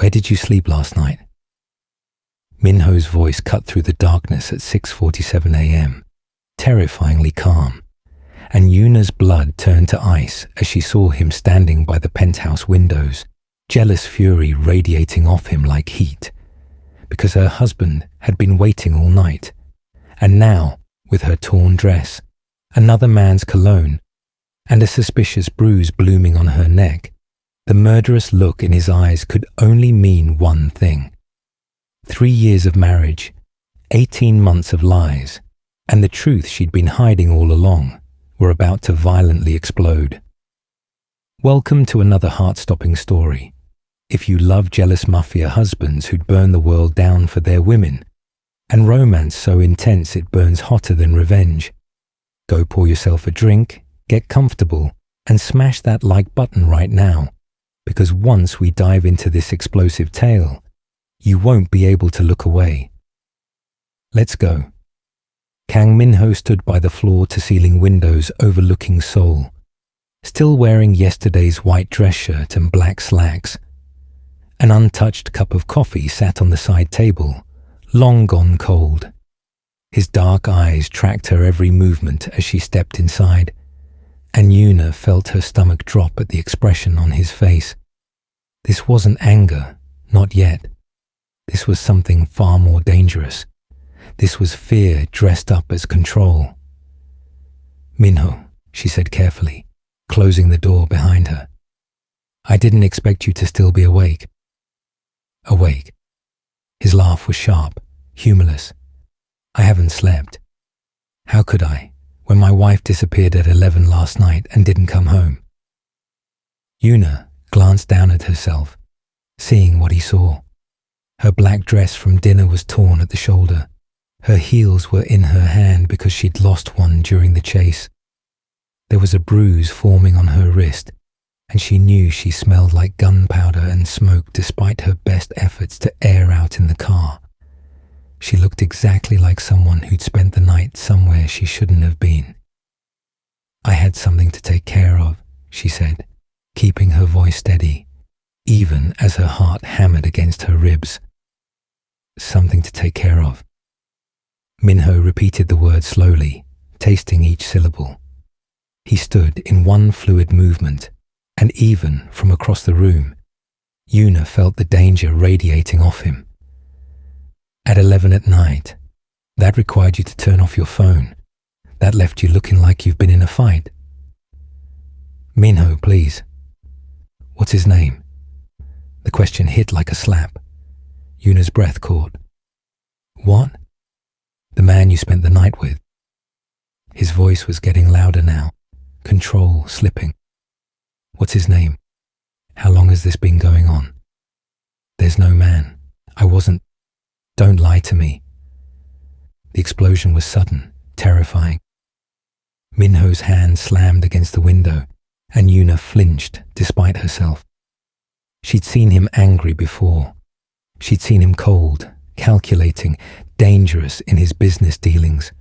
Where did you sleep last night? Minho's voice cut through the darkness at 6:47 a.m., terrifyingly calm, and Yuna's blood turned to ice as she saw him standing by the penthouse windows, jealous fury radiating off him like heat, because her husband had been waiting all night, and now, with her torn dress, another man's cologne, and a suspicious bruise blooming on her neck, the murderous look in his eyes could only mean one thing. 3 years of marriage, 18 months of lies, and the truth she'd been hiding all along were about to violently explode. Welcome to another heart-stopping story. If you love jealous mafia husbands who'd burn the world down for their women, and romance so intense it burns hotter than revenge, go pour yourself a drink, get comfortable, and smash that like button right now, because once we dive into this explosive tale, you won't be able to look away. Let's go. Kang Minho stood by the floor-to-ceiling windows overlooking Seoul, still wearing yesterday's white dress shirt and black slacks. An untouched cup of coffee sat on the side table, long gone cold. His dark eyes tracked her every movement as she stepped inside, and Yuna felt her stomach drop at the expression on his face. This wasn't anger, not yet. This was something far more dangerous. This was fear dressed up as control. "Minho," she said carefully, closing the door behind her. "I didn't expect you to still be awake." Awake. His laugh was sharp, humorless. "I haven't slept. How could I, when my wife disappeared at 11 last night and didn't come home?" Yuna glanced down at herself, seeing what he saw. Her black dress from dinner was torn at the shoulder. Her heels were in her hand because she'd lost one during the chase. There was a bruise forming on her wrist, and she knew she smelled like gunpowder and smoke despite her best efforts to air out in the car. She looked exactly like someone who'd spent the night somewhere she shouldn't have been. "I had something to take care of," she said, keeping her voice steady, even as her heart hammered against her ribs. "Something to take care of." Minho repeated the word slowly, tasting each syllable. He stood in one fluid movement, and even from across the room, Yuna felt the danger radiating off him. "At 11 at night, that required you to turn off your phone. That left you looking like you've been in a fight." "Minho, please." "What's his name?" The question hit like a slap. Yuna's breath caught. "What?" "The man you spent the night with." His voice was getting louder now, control slipping. "What's his name? How long has this been going on?" "There's no man. I wasn't. Don't lie to me." The explosion was sudden, terrifying. Minho's hand slammed against the window, and Yuna flinched despite herself. She'd seen him angry before. She'd seen him cold, calculating, dangerous in his business dealings.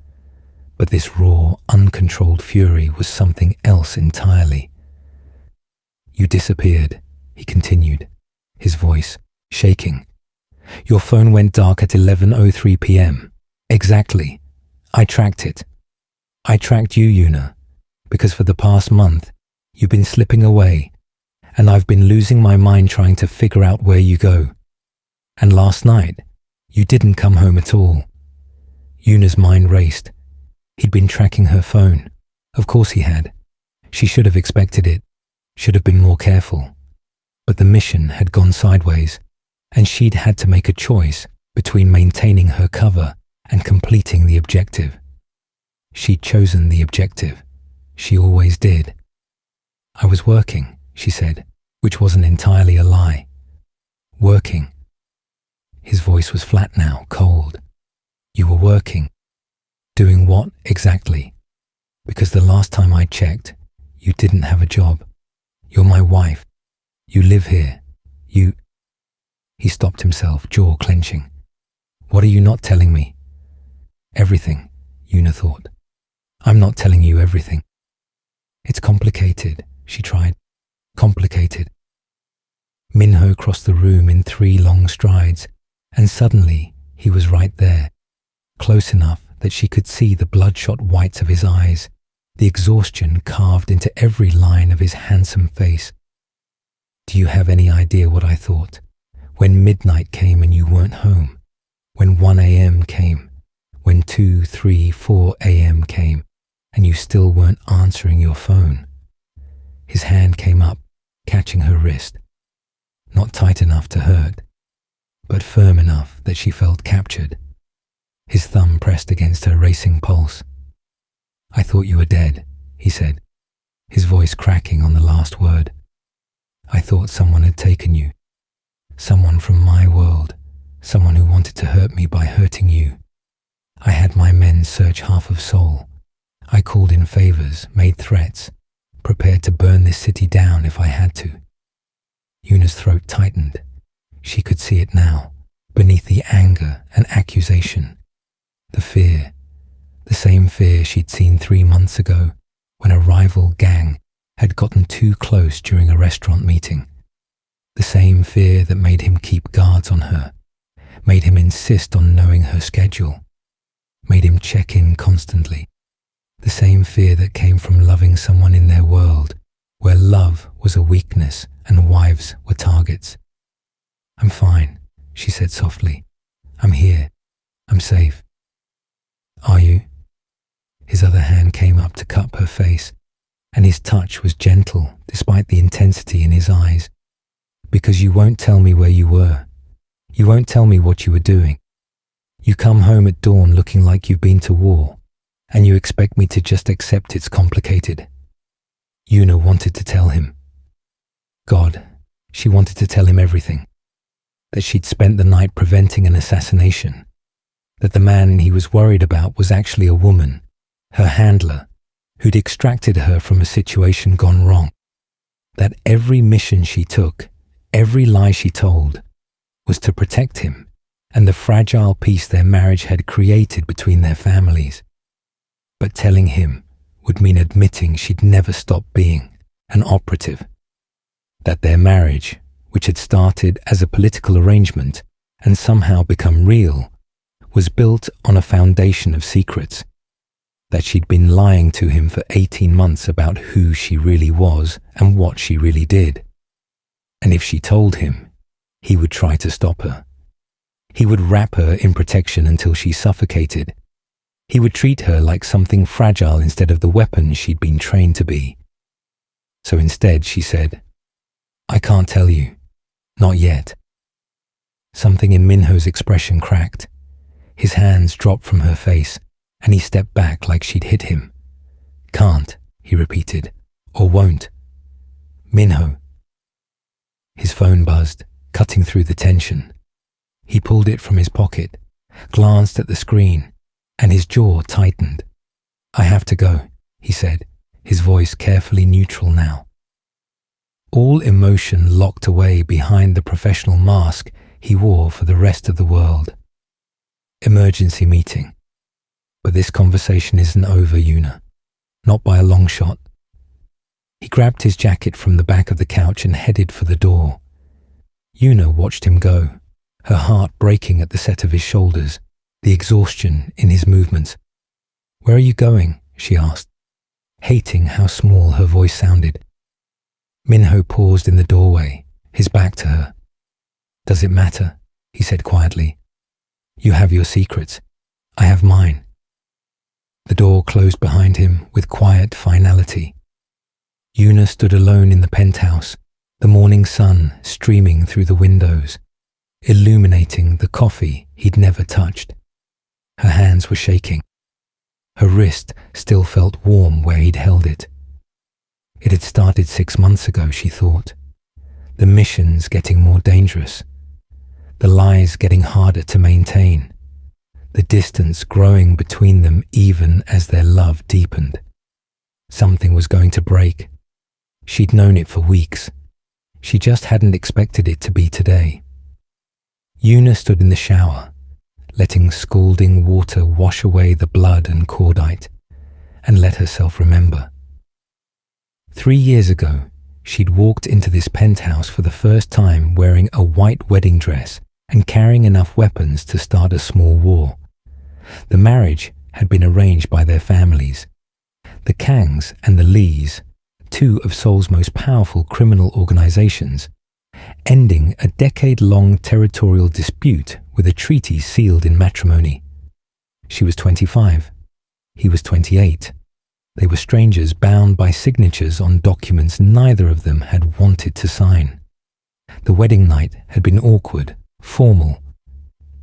But this raw, uncontrolled fury was something else entirely. "You disappeared," he continued, his voice shaking. "Your phone went dark at 11:03 p.m. Exactly. I tracked it. I tracked you, Yuna, because for the past month, you've been slipping away, and I've been losing my mind trying to figure out where you go. And last night, you didn't come home at all." Yuna's mind raced. He'd been tracking her phone. Of course he had. She should have expected it, should have been more careful. But the mission had gone sideways, and she'd had to make a choice between maintaining her cover and completing the objective. She'd chosen the objective. She always did. "I was working," she said, which wasn't entirely a lie. "Working." His voice was flat now, cold. "You were working. Doing what exactly? Because the last time I checked, you didn't have a job. You're my wife. You live here. You..." He stopped himself, jaw clenching. "What are you not telling me?" "Everything," Yuna thought. "I'm not telling you everything." "It's complicated," she tried. "Complicated." Minho crossed the room in 3 long strides, and suddenly he was right there, close enough that she could see the bloodshot whites of his eyes, the exhaustion carved into every line of his handsome face. Do you have any idea what I thought? When midnight came and you weren't home, when 1 a.m. came, when 2, 3, 4 a.m. came, and you still weren't answering your phone. His hand came up, catching her wrist. Not tight enough to hurt, but firm enough that she felt captured. His thumb pressed against her racing pulse. I thought you were dead, he said, his voice cracking on the last word. I thought someone had taken you. Someone from my world, someone who wanted to hurt me by hurting you. I had my men search half of Seoul. I called in favors, made threats, prepared to burn this city down if I had to. Yuna's throat tightened. She could see it now, beneath the anger and accusation. The fear, the same fear she'd seen 3 months ago when a rival gang had gotten too close during a restaurant meeting. The same fear that made him keep guards on her, made him insist on knowing her schedule, made him check in constantly. The same fear that came from loving someone in their world, where love was a weakness and wives were targets. I'm fine, she said softly. I'm here. I'm safe. Are you? His other hand came up to cup her face, and his touch was gentle despite the intensity in his eyes. Because you won't tell me where you were. You won't tell me what you were doing. You come home at dawn looking like you've been to war, and you expect me to just accept it's complicated. Yuna wanted to tell him. God, she wanted to tell him everything. That she'd spent the night preventing an assassination. That the man he was worried about was actually a woman, her handler, who'd extracted her from a situation gone wrong. That every mission she took, every lie she told, was to protect him and the fragile peace their marriage had created between their families. But telling him would mean admitting she'd never stopped being an operative. That their marriage, which had started as a political arrangement and somehow become real, was built on a foundation of secrets. That she'd been lying to him for 18 months about who she really was and what she really did. And if she told him, he would try to stop her. He would wrap her in protection until she suffocated. He would treat her like something fragile instead of the weapon she'd been trained to be. So instead she said, I can't tell you. Not yet. Something in Minho's expression cracked. His hands dropped from her face, and he stepped back like she'd hit him. Can't, he repeated, or won't. Minho. His phone buzzed, cutting through the tension. He pulled it from his pocket, glanced at the screen, and his jaw tightened. I have to go, he said, his voice carefully neutral now. All emotion locked away behind the professional mask he wore for the rest of the world. Emergency meeting. But this conversation isn't over, Yuna. Not by a long shot. He grabbed his jacket from the back of the couch and headed for the door. Yuna watched him go, her heart breaking at the set of his shoulders, the exhaustion in his movements. Where are you going? She asked, hating how small her voice sounded. Minho paused in the doorway, his back to her. Does it matter? He said quietly. You have your secrets. I have mine. The door closed behind him with quiet finality. Yuna stood alone in the penthouse, the morning sun streaming through the windows, illuminating the coffee he'd never touched. Her hands were shaking. Her wrist still felt warm where he'd held it. It had started 6 months ago, she thought. The missions getting more dangerous. The lies getting harder to maintain. The distance growing between them even as their love deepened. Something was going to break. She'd known it for weeks. She just hadn't expected it to be today. Yuna stood in the shower, letting scalding water wash away the blood and cordite, and let herself remember. 3 years ago, She'd walked into this penthouse for the first time wearing a white wedding dress and carrying enough weapons to start a small war. The marriage had been arranged by their families. The Kangs and the Lees, two of Seoul's most powerful criminal organizations, ending a decade-long territorial dispute with a treaty sealed in matrimony. She was 25. He was 28. They were strangers bound by signatures on documents neither of them had wanted to sign. The wedding night had been awkward, formal.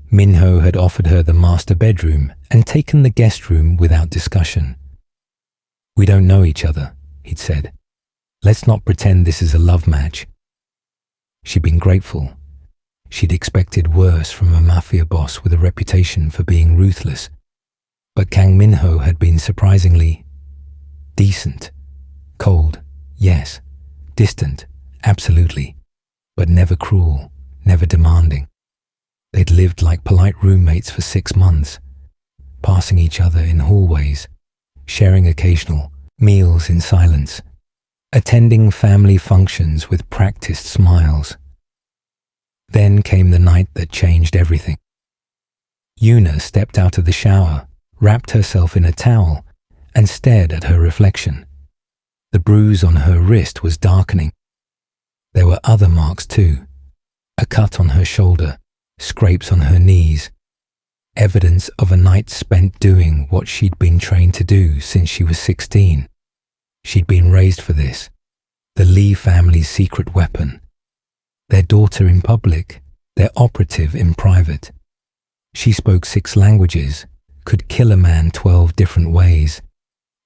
Minho had offered her the master bedroom and taken the guest room without discussion. "We don't know each other," he'd said. "Let's not pretend this is a love match." She'd been grateful. She'd expected worse from a Mafia boss with a reputation for being ruthless. But Kang Minho had been surprisingly decent. Cold, yes. Distant, absolutely. But never cruel, never demanding. They'd lived like polite roommates for 6 months, passing each other in hallways, sharing occasional meals in silence, attending family functions with practiced smiles. Then came the night that changed everything. Yuna stepped out of the shower, wrapped herself in a towel, and stared at her reflection. The bruise on her wrist was darkening. There were other marks too. A cut on her shoulder, scrapes on her knees. Evidence of a night spent doing what she'd been trained to do since she was 16. She'd been raised for this. The Lee family's secret weapon. Their daughter in public, their operative in private. She spoke 6 languages, could kill a man 12 different ways,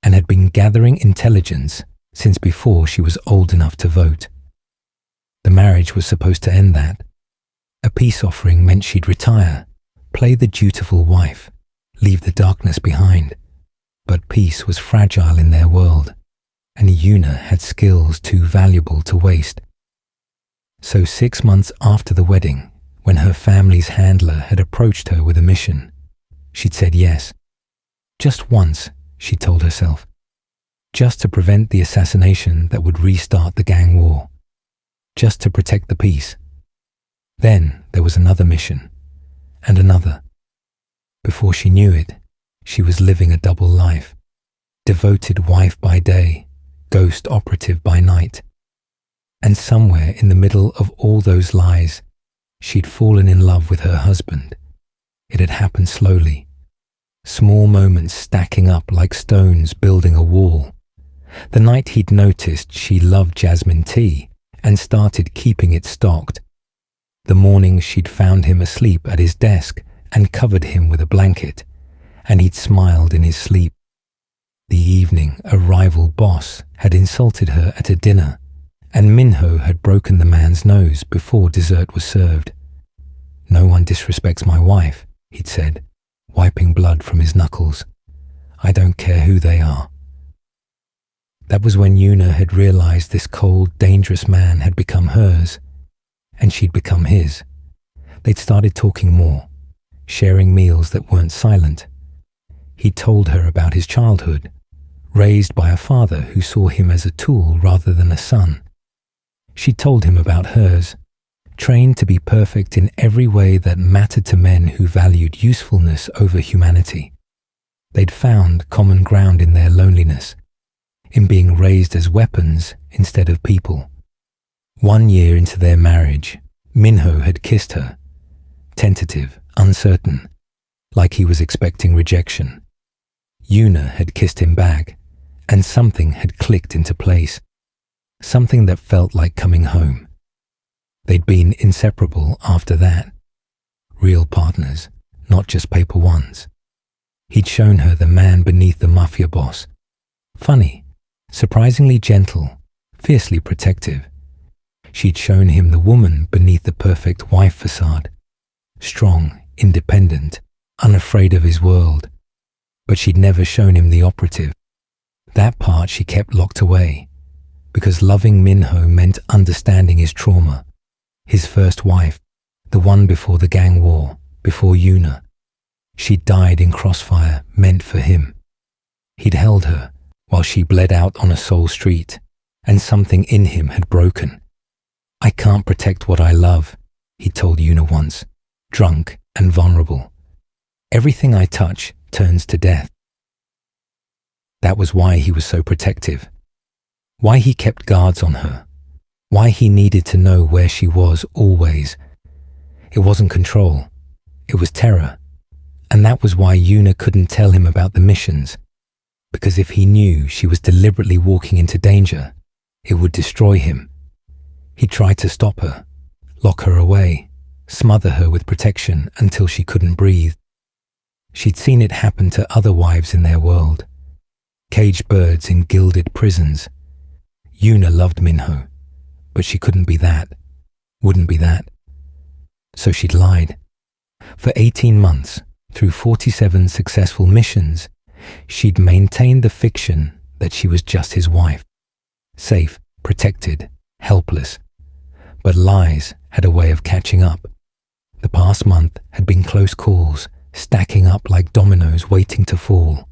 and had been gathering intelligence since before she was old enough to vote. The marriage was supposed to end that. A peace offering meant she'd retire, play the dutiful wife, leave the darkness behind. But peace was fragile in their world, and Yuna had skills too valuable to waste. So 6 months after the wedding, when her family's handler had approached her with a mission, she'd said yes. Just once, she told herself. Just to prevent the assassination that would restart the gang war. Just to protect the peace. Then there was another mission, and another. Before she knew it, she was living a double life. Devoted wife by day, ghost operative by night. And somewhere in the middle of all those lies, she'd fallen in love with her husband. It had happened slowly. Small moments stacking up like stones building a wall. The night he'd noticed she loved jasmine tea and started keeping it stocked. The morning she'd found him asleep at his desk and covered him with a blanket, and he'd smiled in his sleep. The evening a rival boss had insulted her at a dinner, and Minho had broken the man's nose before dessert was served. "No one disrespects my wife," he'd said, wiping blood from his knuckles. "I don't care who they are." That was when Yuna had realized this cold, dangerous man had become hers, and she'd become his. They'd started talking more, sharing meals that weren't silent. He told her about his childhood, raised by a father who saw him as a tool rather than a son. She told him about hers, trained to be perfect in every way that mattered to men who valued usefulness over humanity. They'd found common ground in their loneliness, in being raised as weapons instead of people. 1 year into their marriage, Minho had kissed her, tentative, uncertain, like he was expecting rejection. Yuna had kissed him back, and something had clicked into place, something that felt like coming home. They'd been inseparable after that. Real partners, not just paper ones. He'd shown her the man beneath the Mafia boss. Funny, surprisingly gentle, fiercely protective. She'd shown him the woman beneath the perfect wife facade. Strong, independent, unafraid of his world. But she'd never shown him the operative. That part she kept locked away, because loving Minho meant understanding his trauma. His first wife, the one before the gang war, before Yuna. She'd died in crossfire meant for him. He'd held her while she bled out on a Seoul street, and something in him had broken. "I can't protect what I love," he told Yuna once, drunk and vulnerable. "Everything I touch turns to death." That was why he was so protective, why he kept guards on her, why he needed to know where she was always. It wasn't control, it was terror. And that was why Yuna couldn't tell him about the missions, because if he knew she was deliberately walking into danger, it would destroy him. He tried to stop her, lock her away, smother her with protection until she couldn't breathe. She'd seen it happen to other wives in their world, caged birds in gilded prisons. Yuna loved Minho, but she couldn't be that, wouldn't be that. So she'd lied. For 18 months, through 47 successful missions, she'd maintained the fiction that she was just his wife, safe, protected, helpless. But lies had a way of catching up. The past month had been close calls, stacking up like dominoes waiting to fall.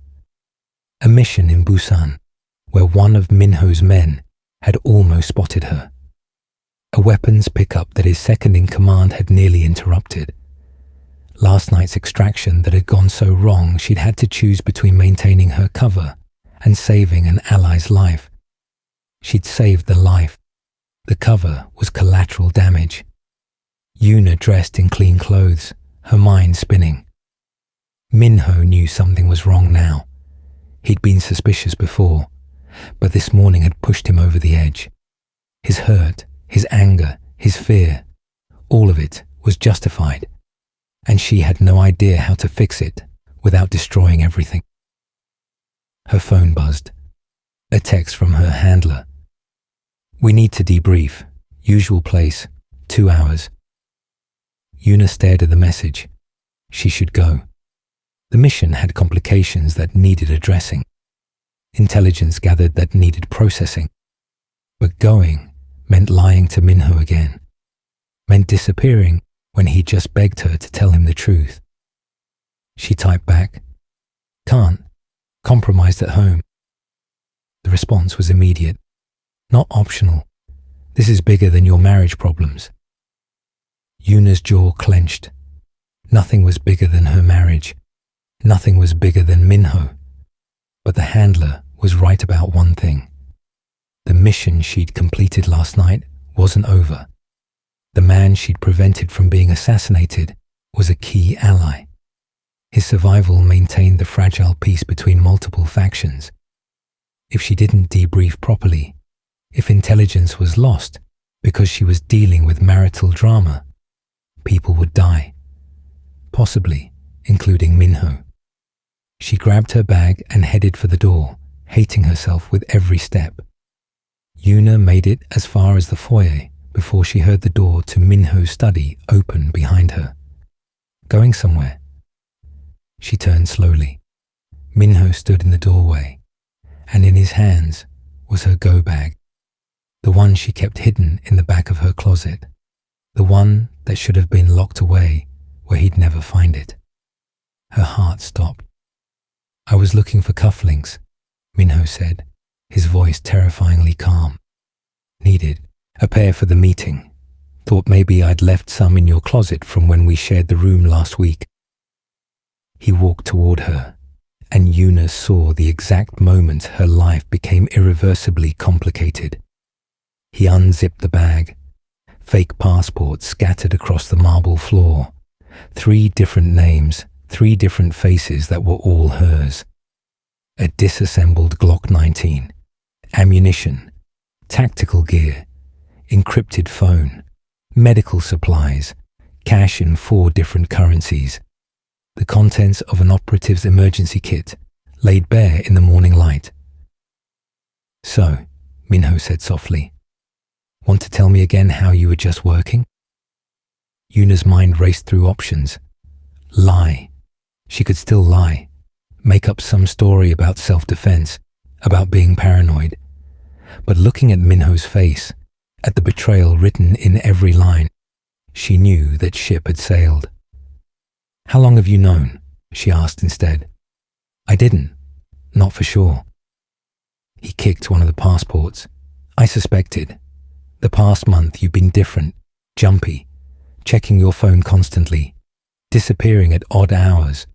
A mission in Busan, where one of Minho's men had almost spotted her. A weapons pickup that his second-in-command had nearly interrupted. Last night's extraction that had gone so wrong she'd had to choose between maintaining her cover and saving an ally's life. She'd saved the life. The cover was collateral damage. Yuna dressed in clean clothes, her mind spinning. Minho knew something was wrong now. He'd been suspicious before, but this morning had pushed him over the edge. His hurt, his anger, his fear, all of it was justified, and she had no idea how to fix it without destroying everything. Her phone buzzed. A text from her handler. "We need to debrief. Usual place, 2 hours." Yuna stared at the message. She should go. The mission had complications that needed addressing. Intelligence gathered that needed processing. But going meant lying to Minho again. Meant disappearing when he just begged her to tell him the truth. She typed back, "Can't. Compromised at home." The response was immediate. "Not optional. This is bigger than your marriage problems." Yuna's jaw clenched. Nothing was bigger than her marriage. Nothing was bigger than Minho. But the handler was right about one thing. The mission she'd completed last night wasn't over. The man she'd prevented from being assassinated was a key ally. His survival maintained the fragile peace between multiple factions. If she didn't debrief properly, if intelligence was lost because she was dealing with marital drama, people would die, possibly including Minho. She grabbed her bag and headed for the door, hating herself with every step. Yuna made it as far as the foyer before she heard the door to Minho's study open behind her. Going somewhere? She turned slowly. Minho stood in the doorway, and in his hands was her go bag, the one she kept hidden in the back of her closet, the one that should have been locked away where he'd never find it. Her heart stopped. "I was looking for cufflinks," Minho said, his voice terrifyingly calm. "Needed a pair for the meeting. Thought maybe I'd left some in your closet from when we shared the room last week." He walked toward her, and Yuna saw the exact moment her life became irreversibly complicated. He unzipped the bag. Fake passports scattered across the marble floor. 3 different names, 3 different faces that were all hers. A disassembled Glock 19, ammunition, tactical gear, encrypted phone, medical supplies, cash in 4 different currencies. The contents of an operative's emergency kit laid bare in the morning light. "So," Minho said softly, "want to tell me again how you were just working?" Yuna's mind raced through options. Lie. She could still lie. Make up some story about self-defense, about being paranoid. But looking at Minho's face, at the betrayal written in every line, she knew that ship had sailed. "How long have you known?" she asked instead. "I didn't. Not for sure." He kicked one of the passports. I suspected. The past month you've been different, jumpy, checking your phone constantly, disappearing at odd hours.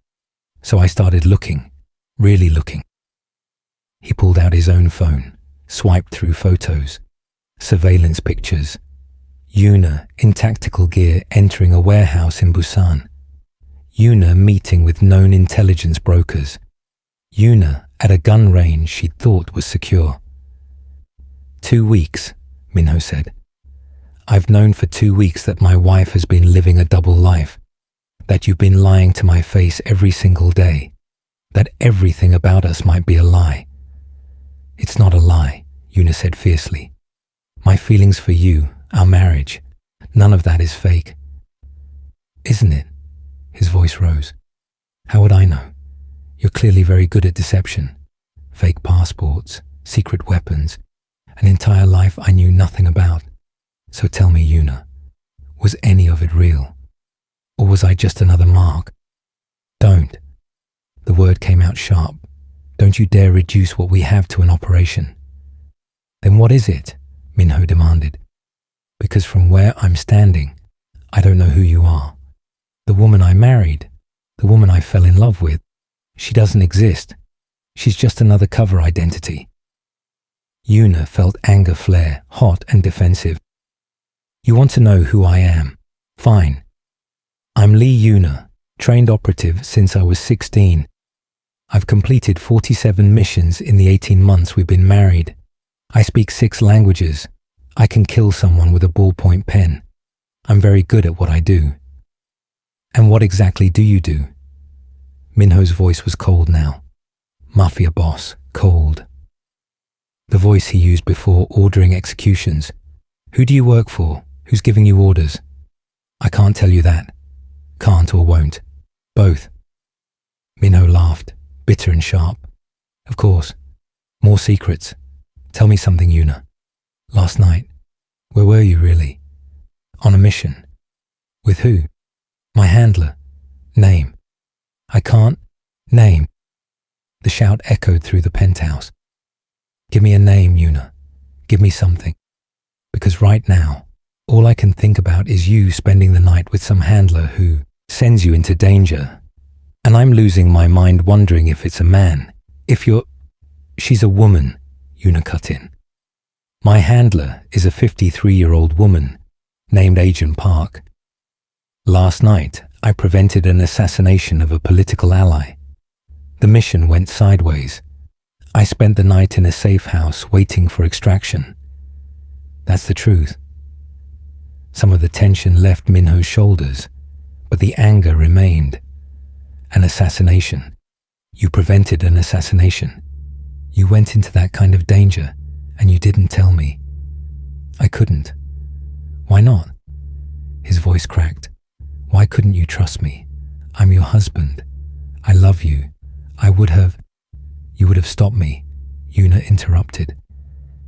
So I started looking, really looking. He pulled out his own phone, swiped through photos, surveillance pictures. Yuna in tactical gear entering a warehouse in Busan. Yuna meeting with known intelligence brokers. Yuna at a gun range she'd thought was secure. 2 weeks, Minho said. I've known for 2 weeks that my wife has been living a double life, that you've been lying to my face every single day, that everything about us might be a lie. It's not a lie, Yuna said fiercely. My feelings for you, our marriage, none of that is fake. Isn't it? His voice rose. How would I know? You're clearly very good at deception. Fake passports, secret weapons, an entire life I knew nothing about. So tell me, Yuna, was any of it real? Or was I just another mark? Don't. The word came out sharp. Don't you dare reduce what we have to an operation. Then what is it? Minho demanded. Because from where I'm standing, I don't know who you are. The woman I married, the woman I fell in love with, she doesn't exist. She's just another cover identity. Yuna felt anger flare, hot and defensive. You want to know who I am? Fine. I'm Lee Yuna, trained operative since I was 16. I've completed 47 missions in the 18 months we've been married. I speak 6 languages. I can kill someone with a ballpoint pen. I'm very good at what I do. And what exactly do you do? Minho's voice was cold now. Mafia boss, cold. The voice he used before ordering executions. Who do you work for? Who's giving you orders? I can't tell you that. Can't or won't. Both. Minho laughed, bitter and sharp. Of course. More secrets. Tell me something, Yuna. Last night. Where were you really? On a mission. With who? My handler. Name. I can't. Name. The shout echoed through the penthouse. Give me a name, Yuna. Give me something. Because right now, all I can think about is you spending the night with some handler who sends you into danger. And I'm losing my mind wondering if it's a man. If you're... She's a woman, Yuna cut in. My handler is a 53-year-old woman named Agent Park. Last night, I prevented an assassination of a political ally. The mission went sideways. I spent the night in a safe house waiting for extraction. That's the truth. Some of the tension left Minho's shoulders, but the anger remained. An assassination. You prevented an assassination. You went into that kind of danger, and you didn't tell me. I couldn't. Why not? His voice cracked. Why couldn't you trust me? I'm your husband. I love you. I would have... You would have stopped me, Yuna interrupted.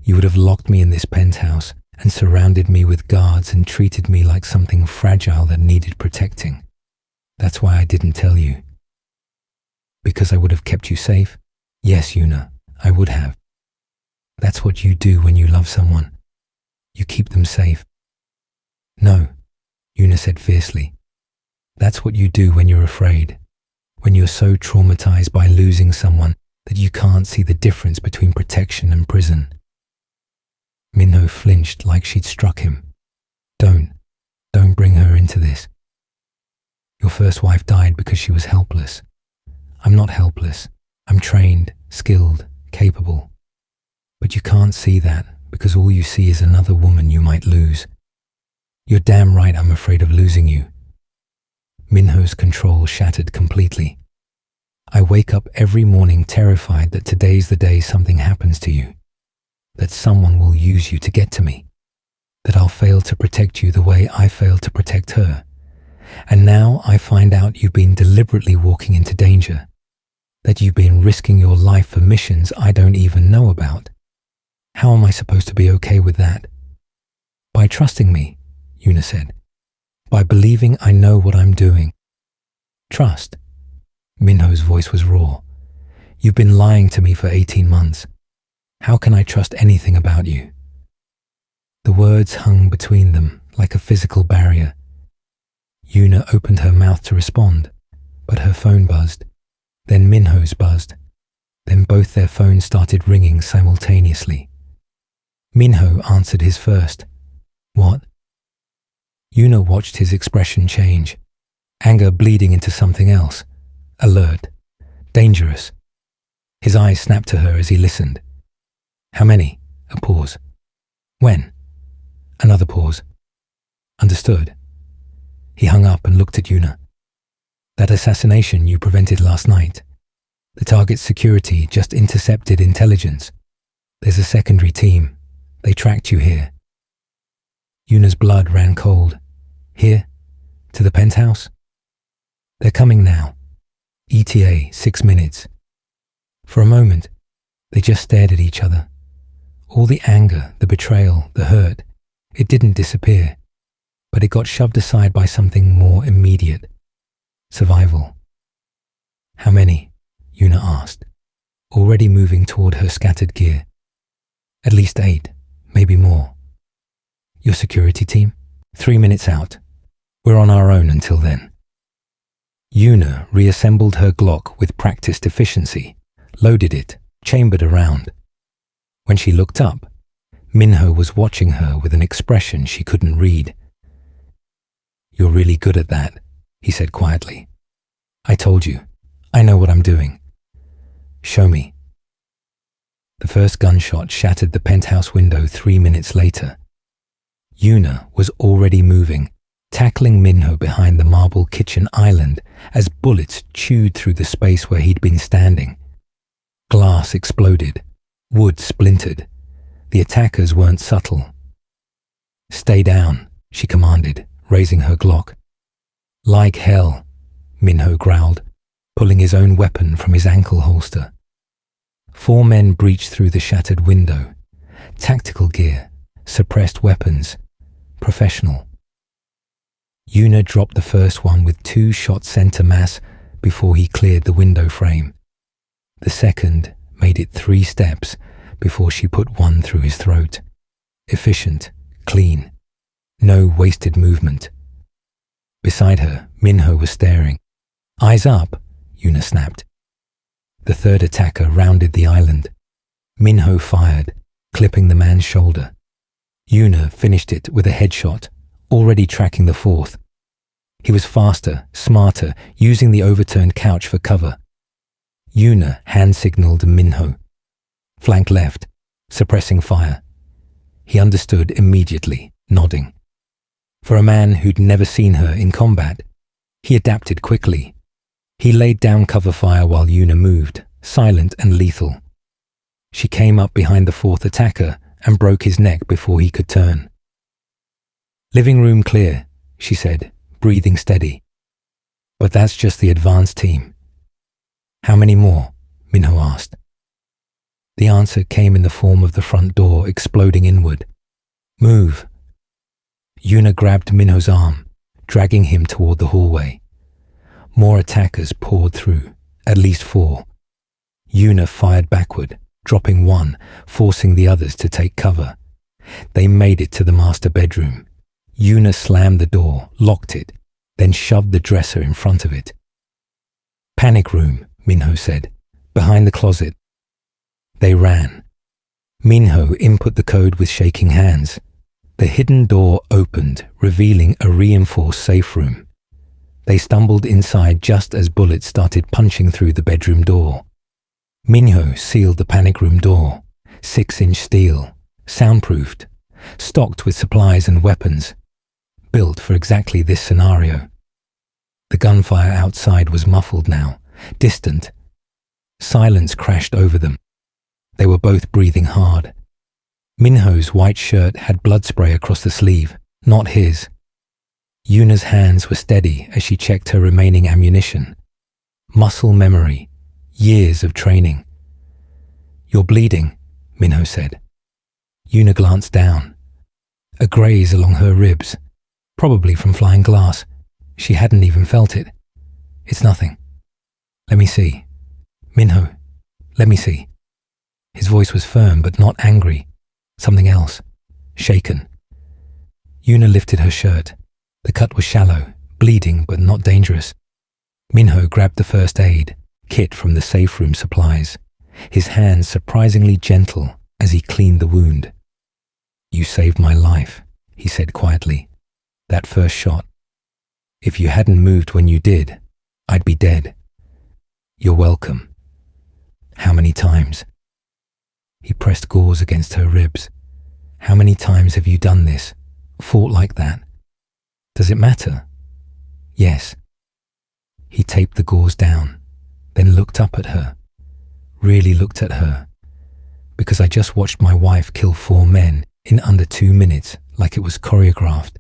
You would have locked me in this penthouse and surrounded me with guards and treated me like something fragile that needed protecting. That's why I didn't tell you. Because I would have kept you safe? Yes, Yuna, I would have. That's what you do when you love someone. You keep them safe. No, Yuna said fiercely. That's what you do when you're afraid. When you're so traumatized by losing someone that you can't see the difference between protection and prison. Minho flinched like she'd struck him. Don't bring her into this. Your first wife died because she was helpless. I'm not helpless. I'm trained, skilled, capable. But you can't see that because all you see is another woman you might lose. You're damn right I'm afraid of losing you. Minho's control shattered completely. I wake up every morning terrified that today's the day something happens to you. That someone will use you to get to me. That I'll fail to protect you the way I failed to protect her. And now I find out you've been deliberately walking into danger. That you've been risking your life for missions I don't even know about. How am I supposed to be okay with that? By trusting me, Yuna said. By believing I know what I'm doing. Trust. Minho's voice was raw. You've been lying to me for 18 months. How can I trust anything about you? The words hung between them like a physical barrier. Yuna opened her mouth to respond, but her phone buzzed. Then Minho's buzzed. Then both their phones started ringing simultaneously. Minho answered his first. What? Yuna watched his expression change. Anger bleeding into something else. Alert. Dangerous. His eyes snapped to her as he listened. How many? A pause. When? Another pause. Understood. He hung up and looked at Yuna. That assassination you prevented last night. The target's security just intercepted intelligence. There's a secondary team. They tracked you here. Yuna's blood ran cold. Here? To the penthouse? They're coming now. ETA, 6 minutes. For a moment, they just stared at each other. All the anger, the betrayal, the hurt, it didn't disappear, but it got shoved aside by something more immediate. Survival. How many? Yuna asked, already moving toward her scattered gear. At least 8, maybe more. Your security team? 3 minutes out. We're on our own until then. Yuna reassembled her Glock with practiced efficiency, loaded it, chambered a round. When she looked up, Minho was watching her with an expression she couldn't read. You're really good at that, he said quietly. I told you. I know what I'm doing. Show me. The first gunshot shattered the penthouse window 3 minutes later. Yuna was already moving, tackling Minho behind the marble kitchen island as bullets chewed through the space where he'd been standing. Glass exploded. Wood splintered. The attackers weren't subtle. Stay down, she commanded, raising her Glock. Like hell, Minho growled, pulling his own weapon from his ankle holster. 4 men breached through the shattered window. Tactical gear, suppressed weapons, professional. Yuna dropped the first one with 2 shots center mass before he cleared the window frame. The second made it 3 steps before she put one through his throat. Efficient, clean, no wasted movement. Beside her, Minho was staring. Eyes up, Yuna snapped. The third attacker rounded the island. Minho fired, clipping the man's shoulder. Yuna finished it with a headshot, already tracking the fourth. He was faster, smarter, using the overturned couch for cover. Yuna hand-signaled Minho. Flank left, suppressing fire. He understood immediately, nodding. For a man who'd never seen her in combat, he adapted quickly. He laid down cover fire while Yuna moved, silent and lethal. She came up behind the fourth attacker and broke his neck before he could turn. Living room clear, she said, breathing steady. But that's just the advanced team. How many more? Minho asked. The answer came in the form of the front door exploding inward. Move. Yuna grabbed Minho's arm, dragging him toward the hallway. More attackers poured through, at least 4. Yuna fired backward, dropping one, forcing the others to take cover. They made it to the master bedroom. Yuna slammed the door, locked it, then shoved the dresser in front of it. Panic room, Minho said, behind the closet. They ran. Minho input the code with shaking hands. The hidden door opened, revealing a reinforced safe room. They stumbled inside just as bullets started punching through the bedroom door. Minho sealed the panic room door, 6-inch steel, soundproofed, stocked with supplies and weapons, built for exactly this scenario. The gunfire outside was muffled now, distant. Silence crashed over them. They were both breathing hard. Minho's white shirt had blood spray across the sleeve, not his. Yuna's hands were steady as she checked her remaining ammunition. Muscle memory, years of training. You're bleeding, Minho said. Yuna glanced down. A graze along her ribs, probably from flying glass. She hadn't even felt it. It's nothing. Let me see. Minho, let me see. His voice was firm but not angry. Something else. Shaken, Yuna lifted her shirt. The cut was shallow, bleeding but not dangerous. Minho grabbed the first aid kit from the safe room supplies, his hands surprisingly gentle as he cleaned the wound. "You saved my life," he said quietly. "That first shot. If you hadn't moved when you did, I'd be dead. You're welcome." "How many times?" He pressed gauze against her ribs. "How many times have you done this? Fought like that? Does it matter?" "Yes." He taped the gauze down, then looked up at her. Really looked at her. "Because I just watched my wife kill 4 men in under 2 minutes like it was choreographed.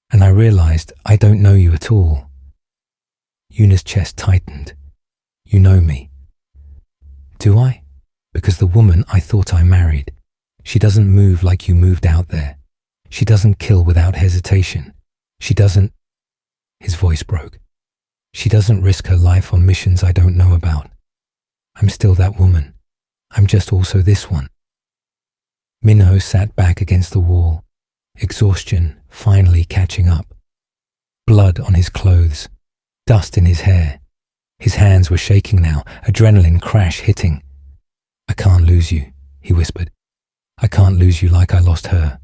And I realized I don't know you at all." Yuna's chest tightened. "You know me." "Do I? Because the woman I thought I married, she doesn't move like you moved out there. She doesn't kill without hesitation. She doesn't..." His voice broke. "She doesn't risk her life on missions I don't know about. I'm still that woman. I'm just also this one." Minho sat back against the wall, exhaustion finally catching up. Blood on his clothes, dust in his hair. His hands were shaking now, adrenaline crash hitting. "I can't lose you," he whispered. "I can't lose you like I lost her."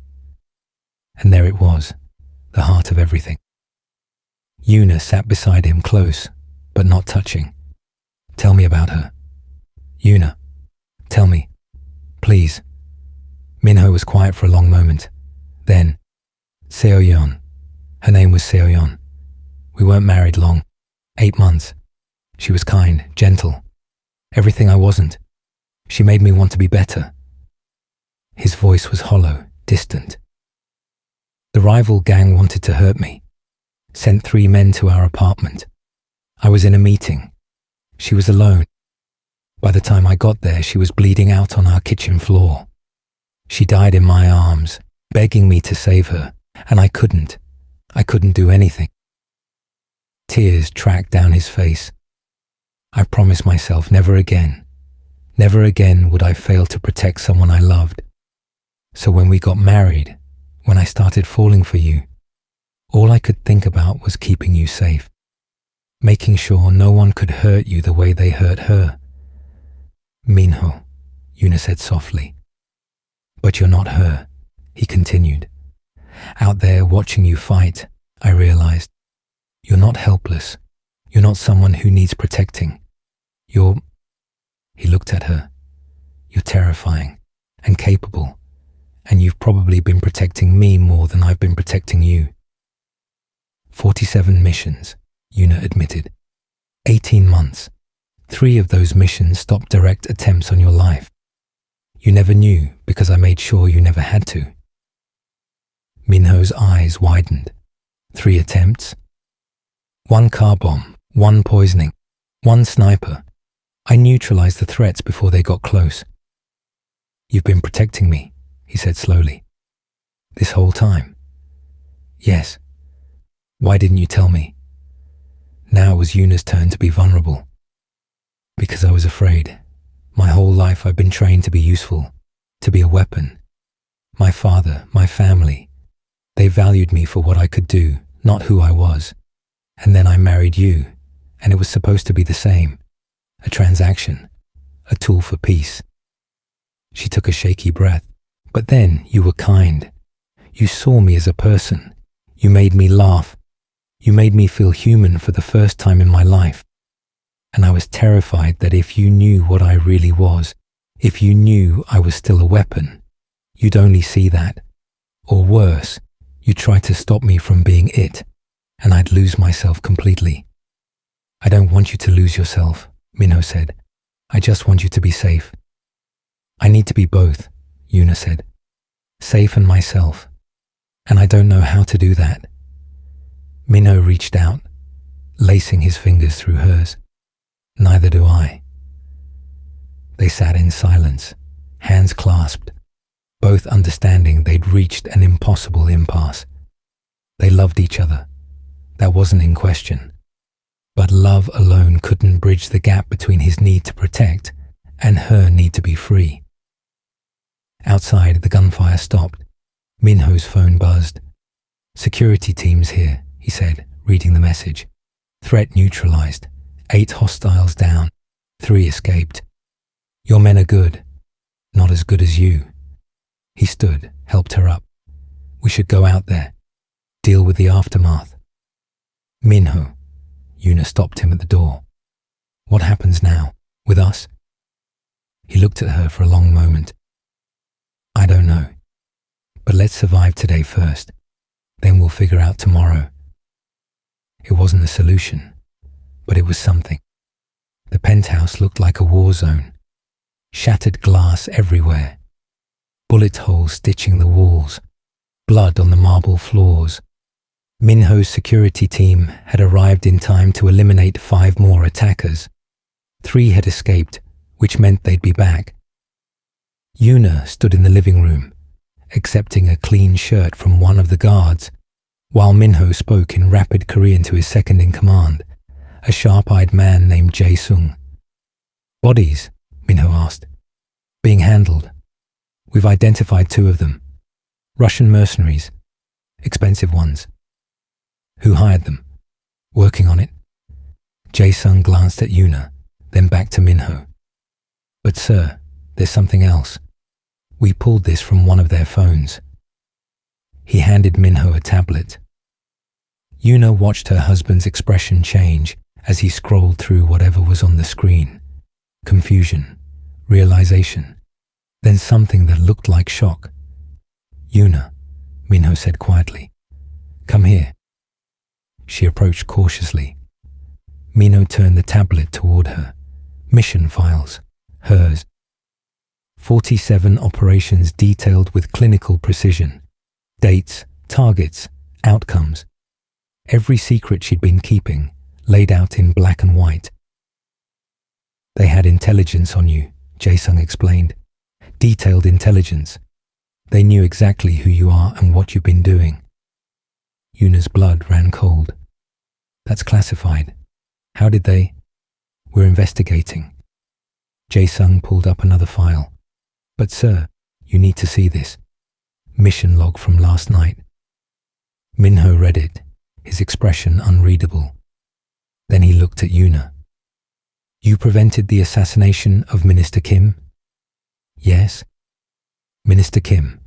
And there it was, the heart of everything. Yuna sat beside him close, but not touching. "Tell me about her. Yuna, tell me, please." Minho was quiet for a long moment. Then, Seoyeon. Her name was Seoyeon. We weren't married long. 8 months. She was kind, gentle. Everything I wasn't. She made me want to be better. His voice was hollow, distant. "The rival gang wanted to hurt me. Sent 3 men to our apartment. I was in a meeting. She was alone. By the time I got there, she was bleeding out on our kitchen floor. She died in my arms, begging me to save her, and I couldn't. I couldn't do anything." Tears tracked down his face. "I promised myself never again would I fail to protect someone I loved. So when we got married, when I started falling for you, all I could think about was keeping you safe, making sure no one could hurt you the way they hurt her." "Minho," Yuna said softly. "But you're not her," he continued. "Out there watching you fight, I realized. You're not helpless. You're not someone who needs protecting. You're..." He looked at her. "You're terrifying and capable, and you've probably been protecting me more than I've been protecting you." 47 missions, Yuna admitted. 18 months. 3 of those missions stopped direct attempts on your life. You never knew because I made sure you never had to. Minho's eyes widened. 3 attempts? 1 car bomb, 1 poisoning, 1 sniper. I neutralized the threats before they got close. "You've been protecting me," he said slowly. "This whole time?" "Yes." "Why didn't you tell me?" Now it was Yuna's turn to be vulnerable. "Because I was afraid. My whole life I've been trained to be useful, to be a weapon. My father, my family, they valued me for what I could do, not who I was. And then I married you, and it was supposed to be the same. A transaction, a tool for peace." She took a shaky breath. "But then you were kind. You saw me as a person. You made me laugh. You made me feel human for the first time in my life. And I was terrified that if you knew what I really was, if you knew I was still a weapon, you'd only see that. Or worse, you'd try to stop me from being it, and I'd lose myself completely." "I don't want you to lose yourself," Minho said. "I just want you to be safe." "I need to be both," Yuna said. "Safe and myself. And I don't know how to do that." Minho reached out, lacing his fingers through hers. "Neither do I." They sat in silence, hands clasped, both understanding they'd reached an impossible impasse. They loved each other. That wasn't in question. But love alone couldn't bridge the gap between his need to protect and her need to be free. Outside, the gunfire stopped. Minho's phone buzzed. Security teams here, he said, reading the message. Threat neutralized. 8 hostiles down. 3 escaped. Your men are good. Not as good as you. He stood, helped her up. We should go out there. Deal with the aftermath. Minho. Yuna stopped him at the door. What happens now? With us? He looked at her for a long moment. I don't know. But let's survive today first. Then we'll figure out tomorrow. It wasn't a solution, but it was something. The penthouse looked like a war zone. Shattered glass everywhere. Bullet holes stitching the walls. Blood on the marble floors. Minho's security team had arrived in time to eliminate 5 more attackers. 3 had escaped, which meant they'd be back. Yuna stood in the living room, accepting a clean shirt from one of the guards, while Minho spoke in rapid Korean to his second-in-command, a sharp-eyed man named Jae-sung. Bodies? Minho asked. Being handled. We've identified 2 of them. Russian mercenaries. Expensive ones. Who hired them? Working on it. Jae-sung glanced at Yuna, then back to Minho. But sir, there's something else. We pulled this from one of their phones. He handed Minho a tablet. Yuna watched her husband's expression change as he scrolled through whatever was on the screen. Confusion, realization, then something that looked like shock. Yuna, Minho said quietly. Come here. She approached cautiously. Minho turned the tablet toward her. Mission files. Hers. 47 operations detailed with clinical precision. Dates, targets, outcomes. Every secret she'd been keeping, laid out in black and white. They had intelligence on you, Jae-sung explained. Detailed intelligence. They knew exactly who you are and what you've been doing. Yuna's blood ran cold. That's classified. How did they? We're investigating. Jae-sung pulled up another file. But sir, you need to see this. Mission log from last night. Minho read it, his expression unreadable. Then he looked at Yuna. You prevented the assassination of Minister Kim? Yes. Minister Kim,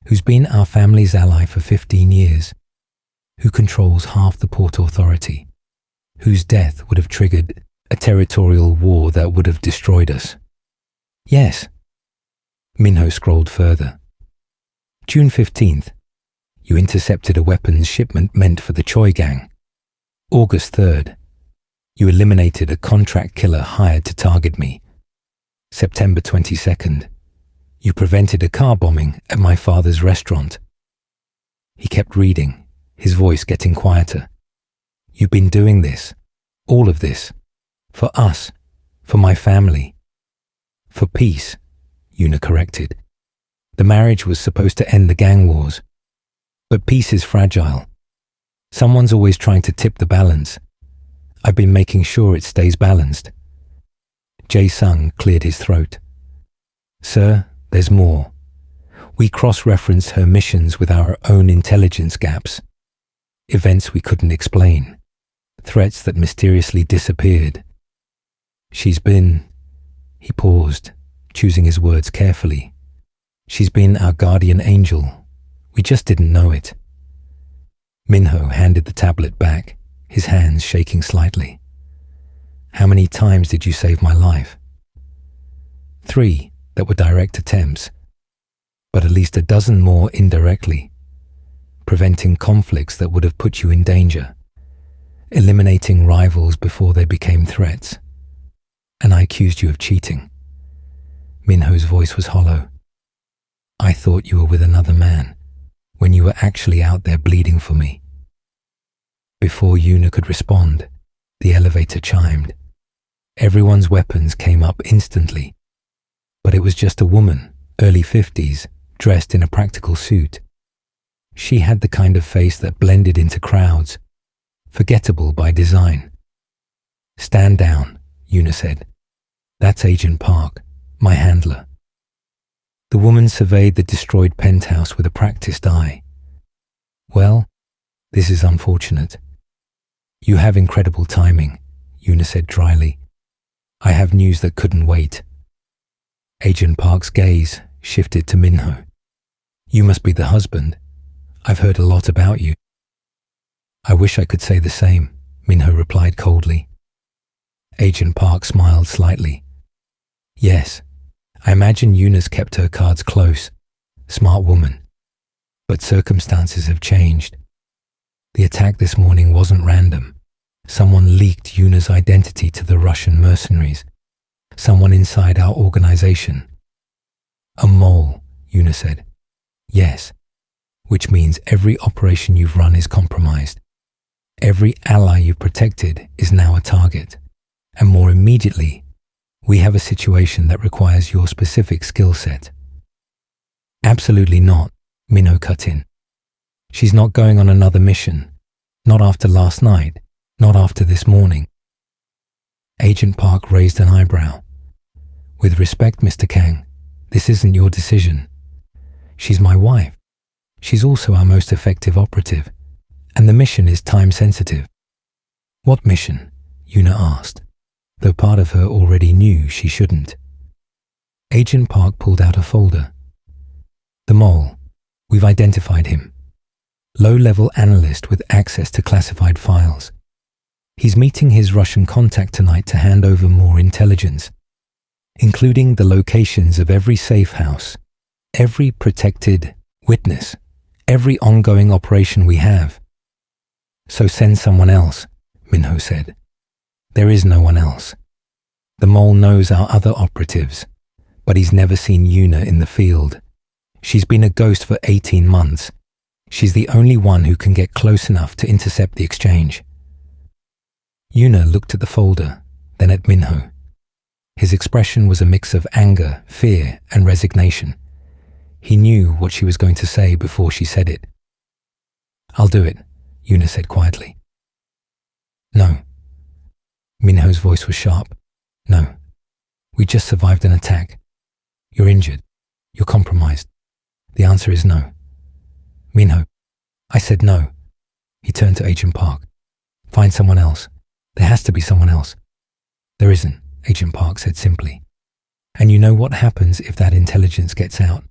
who's been our family's ally for 15 years, who controls half the Port Authority, whose death would have triggered a territorial war that would have destroyed us. Yes. Minho scrolled further. June 15th, you intercepted a weapons shipment meant for the Choi gang. August 3rd, you eliminated a contract killer hired to target me. September 22nd, you prevented a car bombing at my father's restaurant. He kept reading, his voice getting quieter. You've been doing this, all of this, for us, for my family. For peace, Yuna corrected. The marriage was supposed to end the gang wars. But peace is fragile. Someone's always trying to tip the balance. I've been making sure it stays balanced. Jae-sung cleared his throat. Sir, there's more. We cross-reference her missions with our own intelligence gaps. Events we couldn't explain. Threats that mysteriously disappeared. She's been... He paused, choosing his words carefully. She's been our guardian angel. We just didn't know it. Minho handed the tablet back, his hands shaking slightly. How many times did you save my life? 3 that were direct attempts, but at least a dozen more indirectly, preventing conflicts that would have put you in danger, eliminating rivals before they became threats. And I accused you of cheating. Minho's voice was hollow. I thought you were with another man, when you were actually out there bleeding for me. Before Yuna could respond, the elevator chimed. Everyone's weapons came up instantly, but it was just a woman, early 50s, dressed in a practical suit. She had the kind of face that blended into crowds, forgettable by design. Stand down, Yuna said. That's Agent Park, my handler. The woman surveyed the destroyed penthouse with a practiced eye. Well, This is unfortunate. You have incredible timing, Yuna said dryly. I have news that couldn't wait. Agent Park's gaze shifted to Minho. You must be the husband. I've heard a lot about you. I wish I could say the same, Minho replied coldly. Agent Park smiled slightly. Yes, I imagine Yuna's kept her cards close. Smart woman. But circumstances have changed. The attack this morning wasn't random. Someone leaked Yuna's identity to the Russian mercenaries. Someone inside our organization. A mole, Yuna said. Yes, which means every operation you've run is compromised. Every ally you've protected is now a target. And more immediately, we have a situation that requires your specific skill set. Absolutely not, Minho cut in. She's not going on another mission. Not after last night. Not after this morning. Agent Park raised an eyebrow. With respect, Mr. Kang, this isn't your decision. She's my wife. She's also our most effective operative. And the mission is time-sensitive. What mission? Yuna asked, though part of her already knew she shouldn't. Agent Park pulled out a folder. The mole. We've identified him. Low-level analyst with access to classified files. He's meeting his Russian contact tonight to hand over more intelligence, including the locations of every safe house, every protected witness, every ongoing operation we have. So send someone else, Minho said. There is no one else. The mole knows our other operatives, but he's never seen Yuna in the field. She's been a ghost for 18 months. She's the only one who can get close enough to intercept the exchange. Yuna looked at the folder, then at Minho. His expression was a mix of anger, fear, and resignation. He knew what she was going to say before she said it. I'll do it, Yuna said quietly. No. Minho's voice was sharp. No. We just survived an attack. You're injured. You're compromised. The answer is no. Minho. I said no. He turned to Agent Park. Find someone else. There has to be someone else. There isn't, Agent Park said simply. And you know what happens if that intelligence gets out?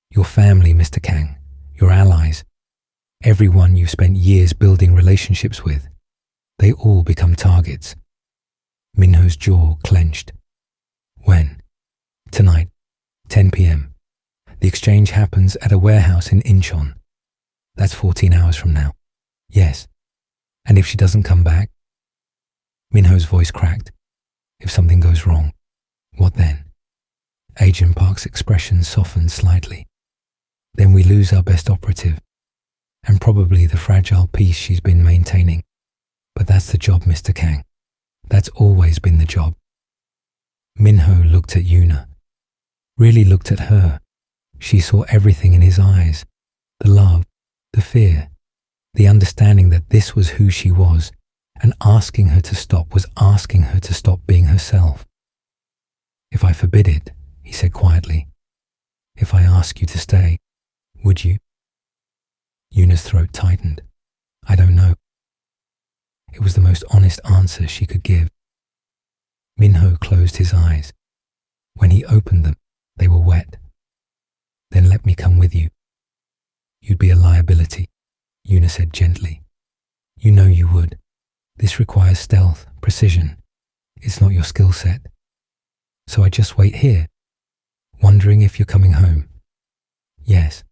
Your family, Mr. Kang. Your allies. Everyone you've spent years building relationships with. They all become targets. Minho's jaw clenched. When? Tonight, 10 p.m. The exchange happens at a warehouse in Inchon. That's 14 hours from now. Yes. And if she doesn't come back? Minho's voice cracked. If something goes wrong, what then? Agent Park's expression softened slightly. Then we lose our best operative, and probably the fragile peace she's been maintaining. But that's the job, Mr. Kang. That's always been the job. Minho looked at Yuna. Really looked at her. She saw everything in his eyes. The love, the fear, the understanding that this was who she was, and asking her to stop was asking her to stop being herself. If I forbid it, he said quietly, if I ask you to stay, would you? Yuna's throat tightened. I don't know. It was the most honest answer she could give. Minho closed his eyes. When he opened them, they were wet. Then let me come with you. You'd be a liability, Yuna said gently. You know you would. This requires stealth, precision. It's not your skill set. So I just wait here, wondering if you're coming home. Yes.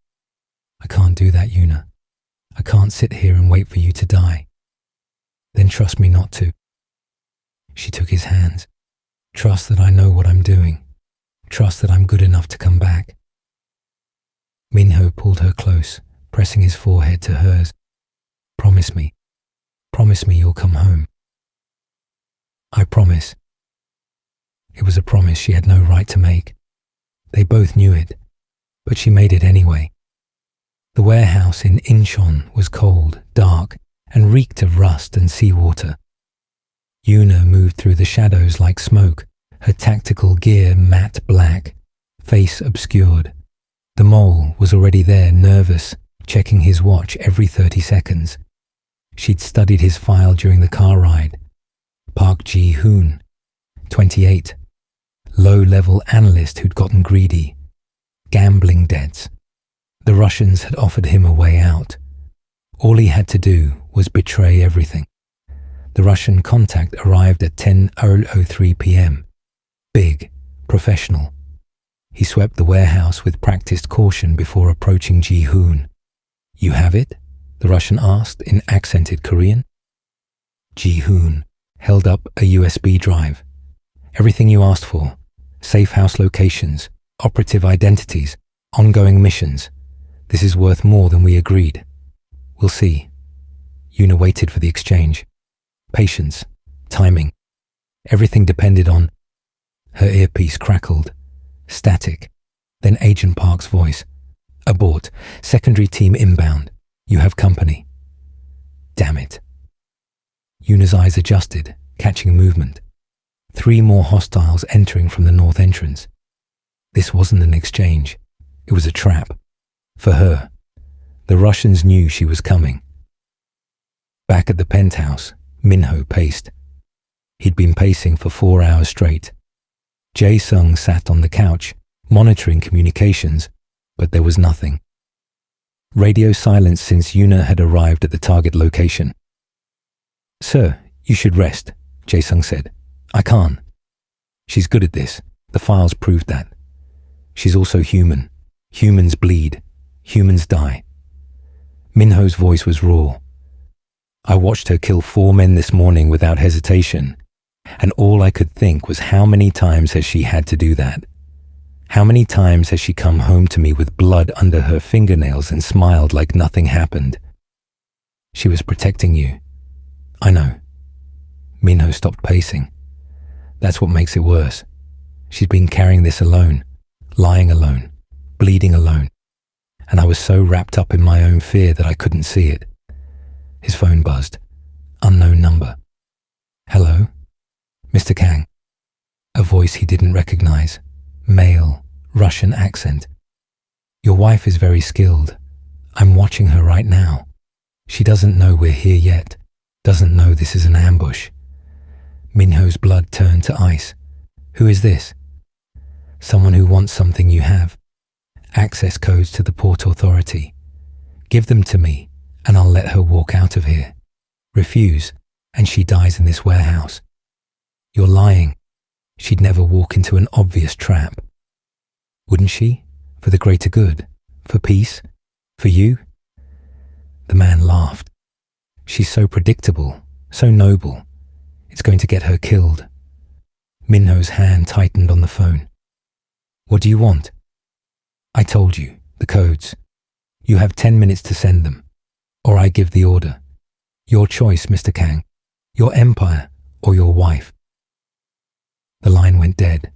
I can't do that, Yuna. I can't sit here and wait for you to die. Then trust me not to. She took his hands. Trust that I know what I'm doing. Trust that I'm good enough to come back. Minho pulled her close, pressing his forehead to hers. Promise me. Promise me you'll come home. I promise. It was a promise she had no right to make. They both knew it, but she made it anyway. The warehouse in Inchon was cold, dark, and reeked of rust and seawater. Yuna moved through the shadows like smoke, her tactical gear matte black, face obscured. The mole was already there, nervous, checking his watch every 30 seconds. She'd studied his file during the car ride. Park Ji-hoon, 28, low-level analyst who'd gotten greedy. Gambling debts. The Russians had offered him a way out. All he had to do was betray everything. The Russian contact arrived at 10:03 p.m. Big, professional. He swept the warehouse with practiced caution before approaching Ji-hoon. "You have it?" the Russian asked in accented Korean. Ji-hoon held up a USB drive. "Everything you asked for. Safe house locations, operative identities, ongoing missions. This is worth more than we agreed. We'll see." Yuna waited for the exchange. Patience, timing. Everything depended on... Her earpiece crackled. Static. Then Agent Park's voice. "Abort. Secondary team inbound. You have company." Damn it. Yuna's eyes adjusted, catching movement. 3 more hostiles entering from the north entrance. This wasn't an exchange. It was a trap. For her. The Russians knew she was coming. Back at the penthouse, Minho paced. He'd been pacing for 4 hours straight. Jae-sung sat on the couch, monitoring communications, but there was nothing. Radio silence since Yuna had arrived at the target location. "Sir, you should rest," Jae-sung said. "I can't." "She's good at this. The files proved that. She's also human. Humans bleed. Humans die." Minho's voice was raw. "I watched her kill 4 men this morning without hesitation, and all I could think was how many times has she had to do that? How many times has she come home to me with blood under her fingernails and smiled like nothing happened? She was protecting you." "I know." Minho stopped pacing. "That's what makes it worse. She's been carrying this alone, lying alone, bleeding alone. And I was so wrapped up in my own fear that I couldn't see it." His phone buzzed. Unknown number. "Hello? Mr. Kang." A voice he didn't recognize. Male, Russian accent. "Your wife is very skilled. I'm watching her right now. She doesn't know we're here yet. Doesn't know this is an ambush." Minho's blood turned to ice. "Who is this?" "Someone who wants something you have. Access codes to the Port Authority. Give them to me, and I'll let her walk out of here. Refuse, and she dies in this warehouse." "You're lying. She'd never walk into an obvious trap." "Wouldn't she? For the greater good? For peace? For you?" The man laughed. "She's so predictable, so noble. It's going to get her killed." Minho's hand tightened on the phone. "What do you want?" "I told you, the codes. You have 10 minutes to send them, or I give the order. Your choice, Mr. Kang. Your empire or your wife." The line went dead.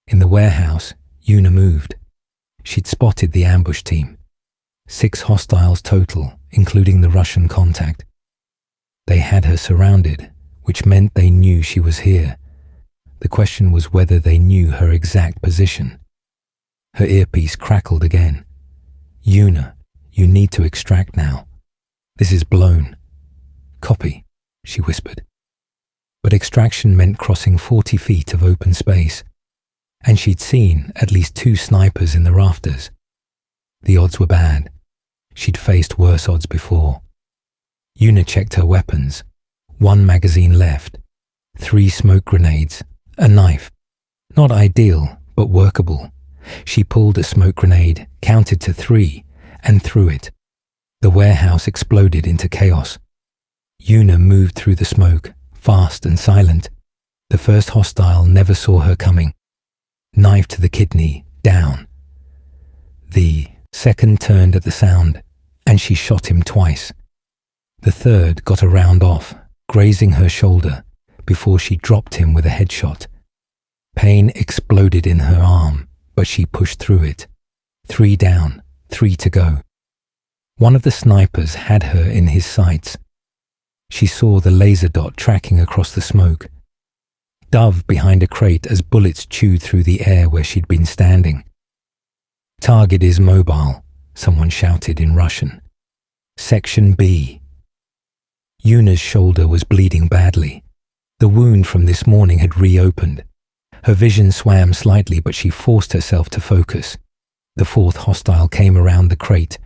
In the warehouse, Yuna moved. She'd spotted the ambush team. 6 hostiles total, including the Russian contact. They had her surrounded, which meant they knew she was here. The question was whether they knew her exact position. Her earpiece crackled again. "Yuna, you need to extract now. This is blown." "Copy," she whispered. But extraction meant crossing 40 feet of open space, and she'd seen at least 2 snipers in the rafters. The odds were bad. She'd faced worse odds before. Yuna checked her weapons. 1 magazine left, 3 smoke grenades, a knife. Not ideal, but workable. She pulled a smoke grenade, counted to 3, and threw it. The warehouse exploded into chaos. Yuna moved through the smoke, fast and silent. The first hostile never saw her coming. Knife to the kidney, down. The second turned at the sound, and she shot him twice. The third got a round off, grazing her shoulder, before she dropped him with a headshot. Pain exploded in her arm, but she pushed through it. 3 down, 3 to go. One of the snipers had her in his sights. She saw the laser dot tracking across the smoke. Dove behind a crate as bullets chewed through the air where she'd been standing. "Target is mobile," someone shouted in Russian. "Section B." Yuna's shoulder was bleeding badly. The wound from this morning had reopened. Her vision swam slightly, but she forced herself to focus. The fourth hostile came around the crate.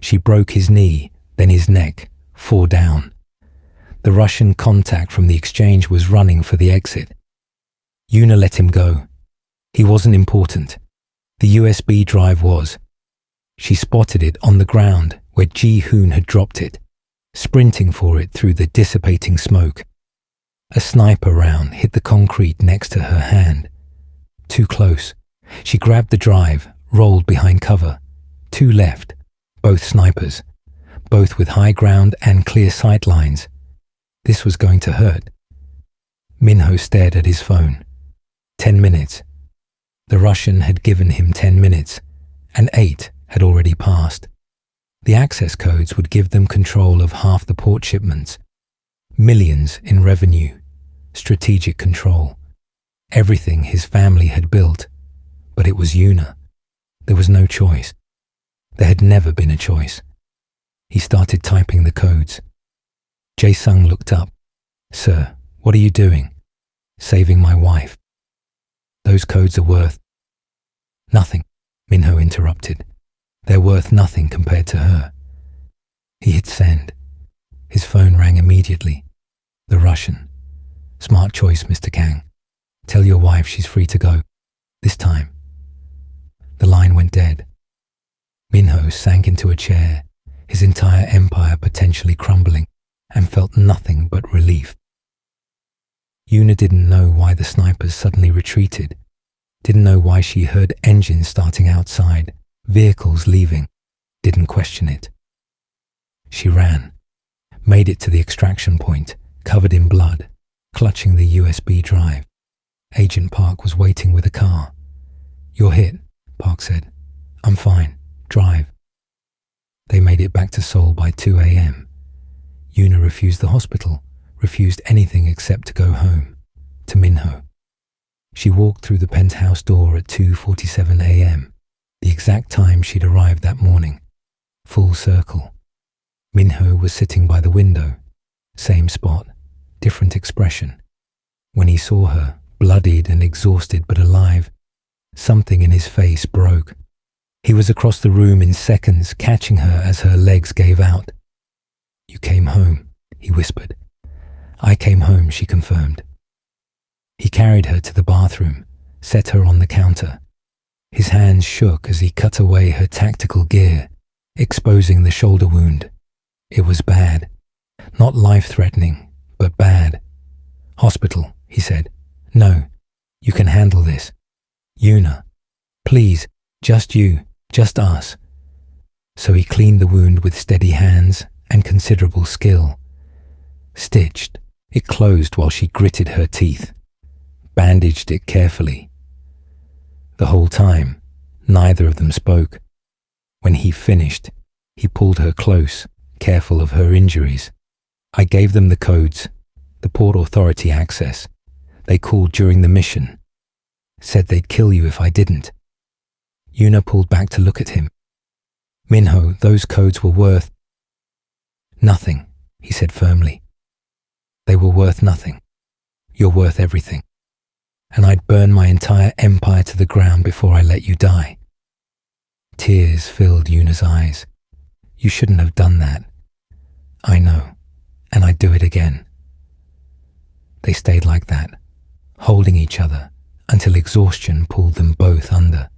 She broke his knee, then his neck, 4 down. The Russian contact from the exchange was running for the exit. Yuna let him go. He wasn't important. The USB drive was. She spotted it on the ground where Ji-hoon had dropped it, sprinting for it through the dissipating smoke. A sniper round hit the concrete next to her hand. Too close. She grabbed the drive, rolled behind cover. 2 left, both snipers, both with high ground and clear sight lines. This was going to hurt. Minho stared at his phone. 10 minutes. The Russian had given him 10 minutes, and 8 had already passed. The access codes would give them control of half the port shipments. Millions in revenue, strategic control. Everything his family had built. But it was Yuna. There was no choice. There had never been a choice. He started typing the codes. Jae-sung looked up. "Sir, what are you doing?" "Saving my wife." "Those codes are worth..." "Nothing," Minho interrupted. "They're worth nothing compared to her." He hit send. His phone rang immediately. The Russian. "Smart choice, Mr. Kang. Tell your wife she's free to go. This time." The line went dead. Minho sank into a chair, his entire empire potentially crumbling, and felt nothing but relief. Yuna didn't know why the snipers suddenly retreated, didn't know why she heard engines starting outside, vehicles leaving, didn't question it. She ran, made it to the extraction point, covered in blood, clutching the USB drive. Agent Park was waiting with a car. "You're hit," Park said. "I'm fine. Drive." They made it back to Seoul by 2 a.m. Yuna refused the hospital, refused anything except to go home, to Minho. She walked through the penthouse door at 2:47 a.m., the exact time she'd arrived that morning. Full circle. Minho was sitting by the window. Same spot, different expression. When he saw her, bloodied and exhausted but alive, something in his face broke. He was across the room in seconds, catching her as her legs gave out. "You came home," he whispered. "I came home," she confirmed. He carried her to the bathroom, set her on the counter. His hands shook as he cut away her tactical gear, exposing the shoulder wound. It was bad. Not life-threatening, but bad. "Hospital," he said. "No, you can handle this. Yuna, please, just you, just us." So he cleaned the wound with steady hands and considerable skill. Stitched, it closed while she gritted her teeth. Bandaged it carefully. The whole time, neither of them spoke. When he finished, he pulled her close, careful of her injuries. "I gave them the codes, the Port Authority access. They called during the mission. Said they'd kill you if I didn't." Yuna pulled back to look at him. "Minho, those codes were worth..." "Nothing," he said firmly. "They were worth nothing. You're worth everything. And I'd burn my entire empire to the ground before I let you die." Tears filled Yuna's eyes. "You shouldn't have done that." "I know, and I'd do it again." They stayed like that, holding each other until exhaustion pulled them both under.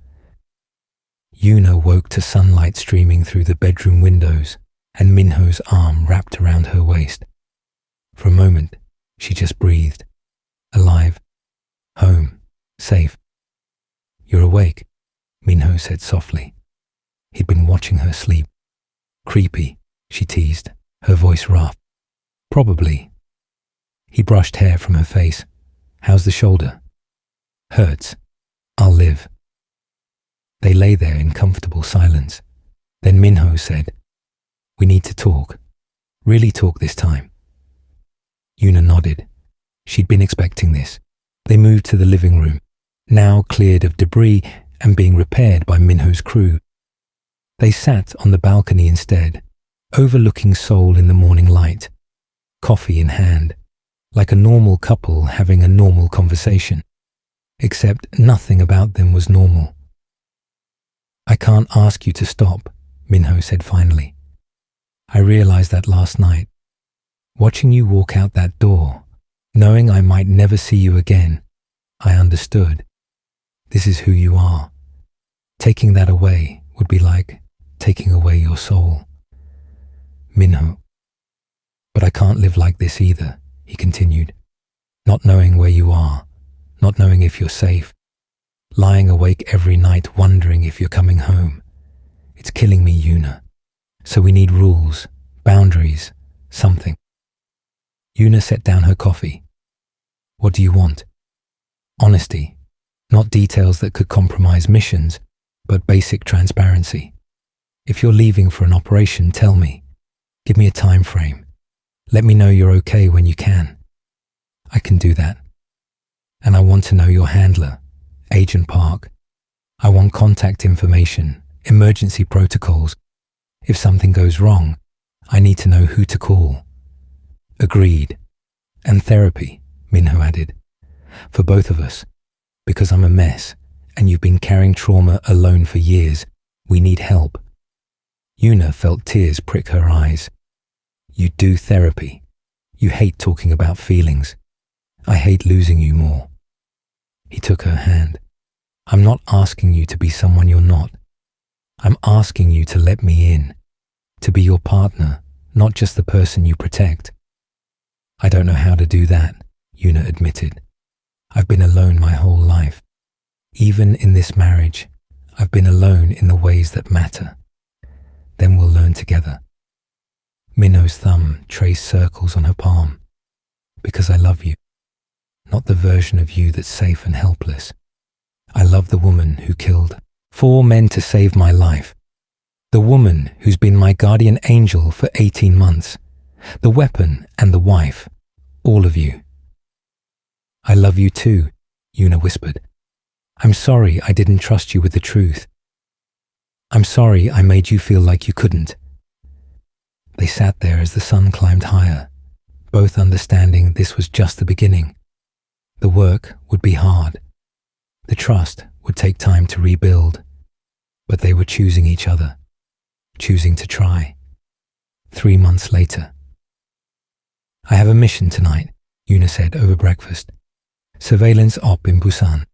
Yuna woke to sunlight streaming through the bedroom windows and Minho's arm wrapped around her waist. For a moment, she just breathed. Alive. Home. Safe. "You're awake," Minho said softly. He'd been watching her sleep. "Creepy," she teased, her voice rough. "Probably." He brushed hair from her face. "How's the shoulder?" "Hurts. I'll live." They lay there in comfortable silence. Then Minho said, "We need to talk. Really talk this time." Yuna nodded. She'd been expecting this. They moved to the living room, now cleared of debris and being repaired by Minho's crew. They sat on the balcony instead, overlooking Seoul in the morning light. coffee in hand, like a normal couple having a normal conversation, except nothing about them was normal. "I can't ask you to stop," Minho said finally. "I realized that last night. Watching you walk out that door, knowing I might never see you again, I understood. This is who you are. Taking that away would be like taking away your soul." "Minho, but I can't live like this either," he continued. "Not knowing where you are, not knowing if you're safe, lying awake every night wondering if you're coming home. It's killing me, Yuna. So we need rules, boundaries, something." Yuna set down her coffee. "What do you want?" "Honesty, not details that could compromise missions, but basic transparency. If you're leaving for an operation, tell me. Give me a time frame. Let me know you're okay when you can." "I can do that. And I want to know your handler, Agent Park. I want contact information, emergency protocols. If something goes wrong, I need to know who to call." "Agreed. And therapy," Minho added. "For both of us. Because I'm a mess, and you've been carrying trauma alone for years. We need help." Yuna felt tears prick her eyes. "You do therapy. You hate talking about feelings. I hate losing you more." He took her hand. "I'm not asking you to be someone you're not. I'm asking you to let me in, to be your partner, not just the person you protect." "I don't know how to do that," Yuna admitted. "I've been alone my whole life. Even in this marriage, I've been alone in the ways that matter. Then we'll learn together." Minho's thumb traced circles on her palm. "Because I love you. Not the version of you that's safe and helpless. I love the woman who killed 4 men to save my life. The woman who's been my guardian angel for 18 months. The weapon and the wife. All of you." "I love you too," Yuna whispered. "I'm sorry I didn't trust you with the truth. I'm sorry I made you feel like you couldn't." They sat there as the sun climbed higher, both understanding this was just the beginning. The work would be hard. The trust would take time to rebuild. But they were choosing each other, choosing to try. 3 months later. "I have a mission tonight," Yuna said over breakfast. "Surveillance op in Busan.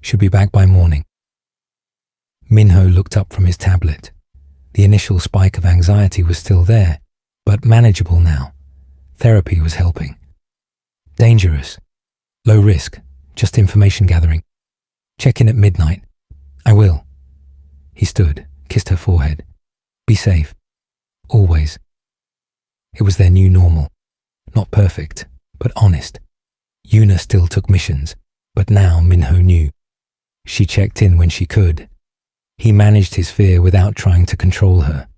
Should be back by morning." Minho looked up from his tablet. The initial spike of anxiety was still there, but manageable now. Therapy was helping. "Dangerous. Low risk. Just information gathering. Check in at midnight." "I will." He stood, kissed her forehead. "Be safe. Always." It was their new normal. Not perfect, but honest. Yuna still took missions, but now Minho knew. She checked in when she could. He managed his fear without trying to control her.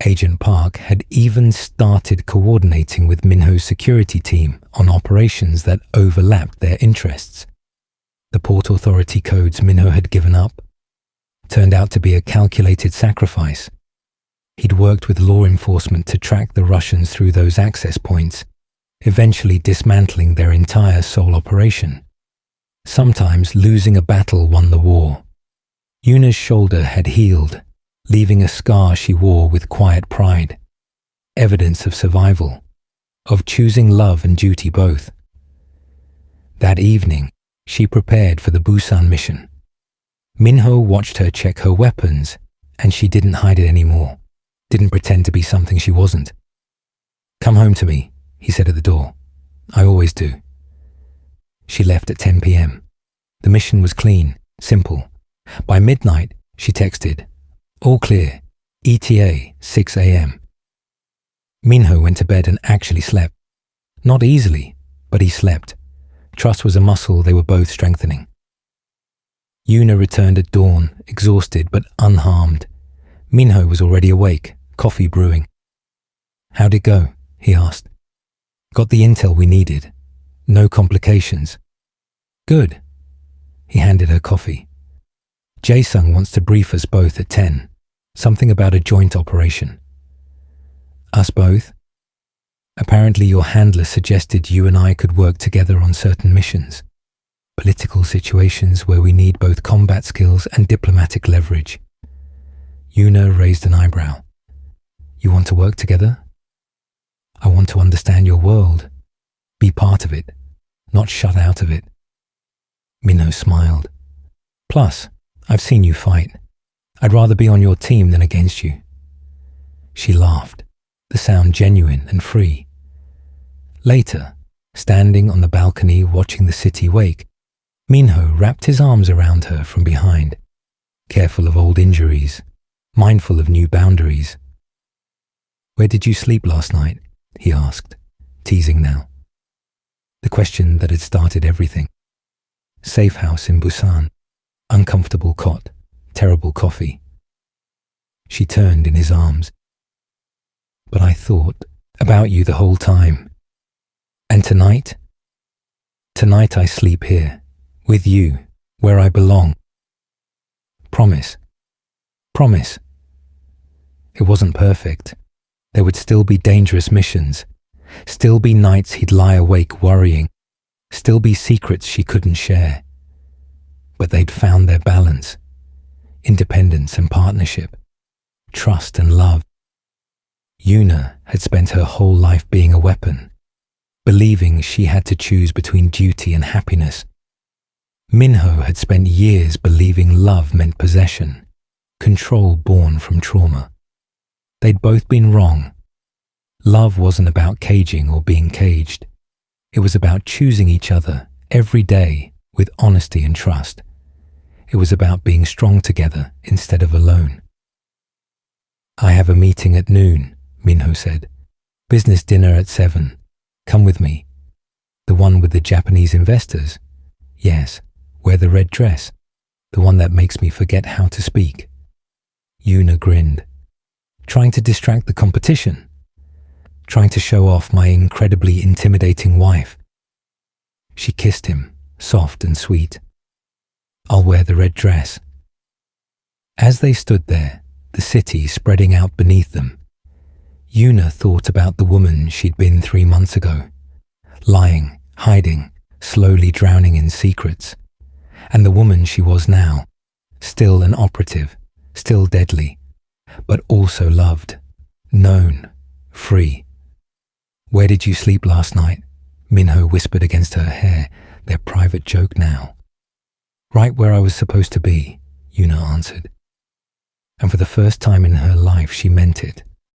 Agent Park had even started coordinating with Minho's security team on operations that overlapped their interests. The Port Authority codes Minho had given up turned out to be a calculated sacrifice. He'd worked with law enforcement to track the Russians through those access points, eventually dismantling their entire Seoul operation. Sometimes losing a battle won the war. Yuna's shoulder had healed, leaving a scar she wore with quiet pride. Evidence of survival, of choosing love and duty both. That evening, she prepared for the Busan mission. Minho watched her check her weapons, and she didn't hide it anymore, didn't pretend to be something she wasn't. "Come home to me," he said at the door. "I always do." She left at 10 p.m. The mission was clean, simple. By midnight, she texted, "All clear, ETA 6 a.m. Minho went to bed and actually slept. Not easily, but he slept. Trust was a muscle they were both strengthening. Yuna returned at dawn, exhausted but unharmed. Minho was already awake, coffee brewing. "How'd it go?" he asked. "Got the intel we needed. No complications." "Good." He handed her coffee. "Jae-sung wants to brief us both at 10. Something about a joint operation." "Us both?" Apparently your handler suggested you and I could work together on certain missions. Political situations where we need both combat skills and diplomatic leverage. Yuna raised an eyebrow. You want to work together? I want to understand your world. Be part of it, not shut out of it. Minho smiled. Plus, I've seen you fight. I'd rather be on your team than against you. She laughed, the sound genuine and free. Later, standing on the balcony watching the city wake, Minho wrapped his arms around her from behind, careful of old injuries, mindful of new boundaries. Where did you sleep last night? He asked, teasing now. The question that had started everything. Safe house in Busan, uncomfortable cot, terrible coffee. She turned in his arms. But I thought about you the whole time. And tonight? Tonight I sleep here, with you, where I belong. Promise. Promise. It wasn't perfect. There would still be dangerous missions, still be nights he'd lie awake worrying, still be secrets she couldn't share. But they'd found their balance, independence and partnership, trust and love. Yuna had spent her whole life being a weapon, believing she had to choose between duty and happiness. Minho had spent years believing love meant possession, control born from trauma. They'd both been wrong. Love wasn't about caging or being caged. It was about choosing each other every day with honesty and trust. It was about being strong together instead of alone. I have a meeting at noon, Minho said. Business dinner at 7. Come with me. The one with the Japanese investors? Yes. Wear the red dress. The one that makes me forget how to speak. Yuna grinned. Trying to distract the competition. Trying to show off my incredibly intimidating wife. She kissed him, soft and sweet. I'll wear the red dress. As they stood there, the city spreading out beneath them, Yuna thought about the woman she'd been 3 months ago, lying, hiding, slowly drowning in secrets, and the woman she was now, still an operative, still deadly, but also loved, known, free. Where did you sleep last night? Minho whispered against her hair, their private joke now. Right where I was supposed to be, Yuna answered. And for the first time in her life she meant it.